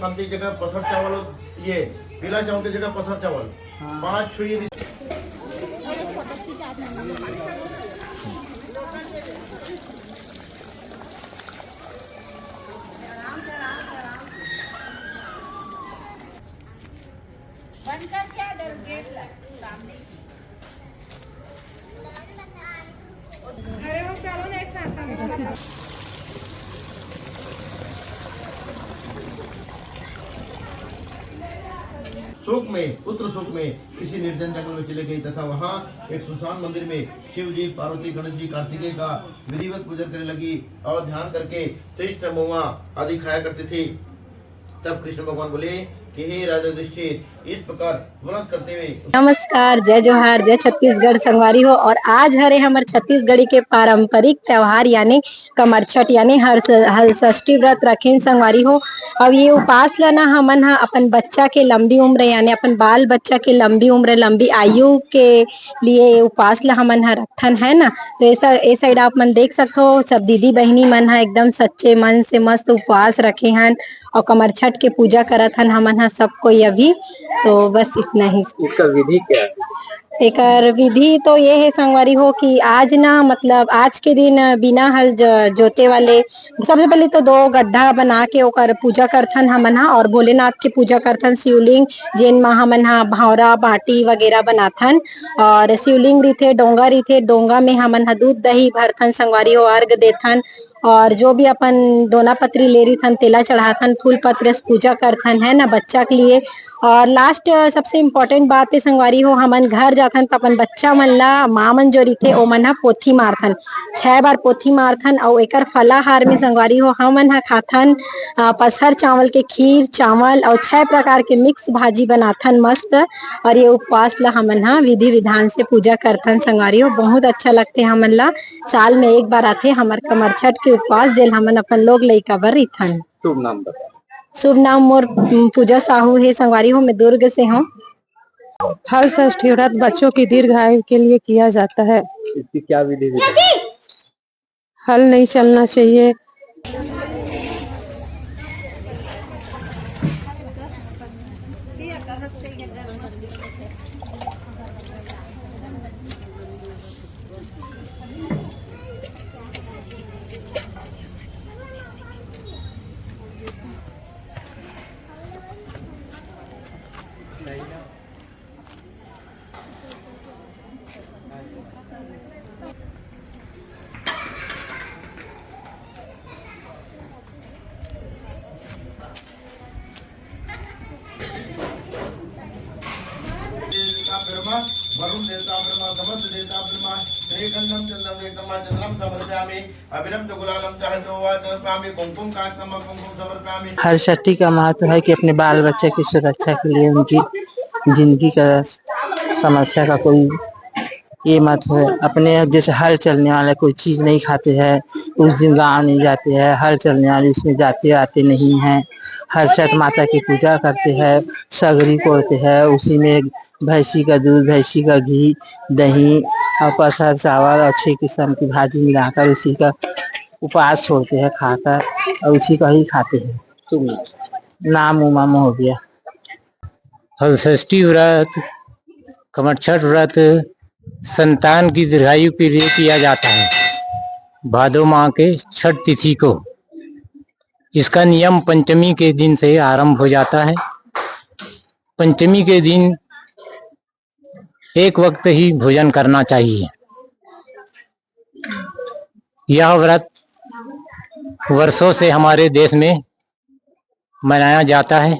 बासमती की जगह पसर चावल, ये पीला चावल की जगह पसर चावल, 5 छुई। बनकर क्या डर गेट सामने अरे वो करो ना एक साथ शोक में, पुत्र शोक में किसी निर्जन जंगल में चले गई तथा वहाँ एक सुनसान मंदिर में शिव जी, पार्वती, गणेश जी, कार्तिकेय का विधिवत पूजन करने लगी और ध्यान करके कृष्ण महुआ आदि खाया करती थी। तब कृष्ण भगवान बोले कि हे राजा युधिष्ठिर, इस प्रकार व्रत करते हुए। नमस्कार, जय जोहार, जय छत्तीसगढ़ संगवारी हो। और आज हरे हमर छत्तीसगढ़ी के पारंपरिक त्योहार यानी कमरछठ यानी हर षष्ठी व्रत रखें संगवारी हो। अब ये उपास ला ना हमन हा अपन बच्चा के लंबी उम्र यानी अपन बाल बच्चा के लंबी उम्र लंबी आयु के लिए ये उपास ला हमन हा रखथन है ना। तो ऐसा ए साइड आप मन देख सकते हो, सब दीदी बहनी मन हा एकदम सच्चे मन से मस्त उपवास रखे हन और कमरछठ के पूजा करत हन हमन हा सब कोई अभी। तो बस इतना ही। इसका विधि क्या है? एकर विधि तो ये है संगवारी हो कि आज ना मतलब आज के दिन बिना हल जोते वाले सबसे पहले तो 2 गड्ढा बना के ओकर पूजा करथन हमन हा और भोलेनाथ के पूजा करथन। शिवलिंग जेन मा हमन हा भावरा बाटी वगैरह बनाथन और शिवलिंग रहिथे, डोंगा रहिथे, डोंगा में हमन हा दूध दही भरथन संगवारी हो, अर्घ देथन और जो भी अपन दोना पत्री ले रही थन तेला चढ़ाथन, फूल पत्र से पूजा करथन है ना बच्चा के लिए। और लास्ट सबसे इम्पोर्टेंट बात है संगवारी हो, हमन घर जाथन तो अपन बच्चा मन ला माँ मन जो रहीथे ओ मन हा पोथी मारथन, 6 बार पोथी मारथन और एकर फलाहार में संगवारी हो हमन हा खाथन पसहर चावल के खीर, चावल और 6 प्रकार के मिक्स भाजी बनाथन मस्त। और ये उपवास ला हमन हा विधि विधान से पूजा करथन संगवारी हो। बहुत अच्छा लगते हमन ला, साल में एक बार आथे हमर कमरछठ के उपवास जेल हमन अपन लोग लइका बर रहीथन। शुभ नाम बता। शुभ नाम मोर पूजा साहू है संगवारी हो, मैं दुर्ग से हूँ। हल षष्ठी व्रत बच्चों की दीर्घ आयु के लिए किया जाता है। इसकी क्या विधि है? हल नहीं चलना चाहिए। वरुण देवता ब्रह्मा, समस्त देवता ब्रह्मा, श्रीगंधम चंदम एकदम चंद्रम समर्पयामि, अभिरम गुलालम चाहते कुमकुम कांतम कुमकुम समर्पयामि। हर षष्ठी का महत्व है कि अपने बाल बच्चे की सुरक्षा के लिए उनकी जिंदगी का समस्या का कोई ये मत है। अपने जैसे हल चलने वाला कोई चीज नहीं खाते हैं, उस दिन गांव नहीं जाते हैं। हल चलने वाले उसमें जाते आते नहीं हैं। हर छठ माता की पूजा करते हैं, सगरी पोड़ते हैं, उसी में भैंसी का दूध, भैंसी का घी, दही और पसहर चावल अच्छे किस्म की भाजी मिलाकर उसी का उपवास छोड़ते हैं खाकर और उसी का ही खाते हैं। नाम उमाम हो गया। हल षष्ठी व्रत, कमरछठ व्रत संतान की दीर्घायु के लिए किया जाता है भादो माह के छठ तिथि को। इसका नियम पंचमी के दिन से आरंभ हो जाता है। पंचमी के दिन एक वक्त ही भोजन करना चाहिए। यह व्रत वर्षों से हमारे देश में मनाया जाता है।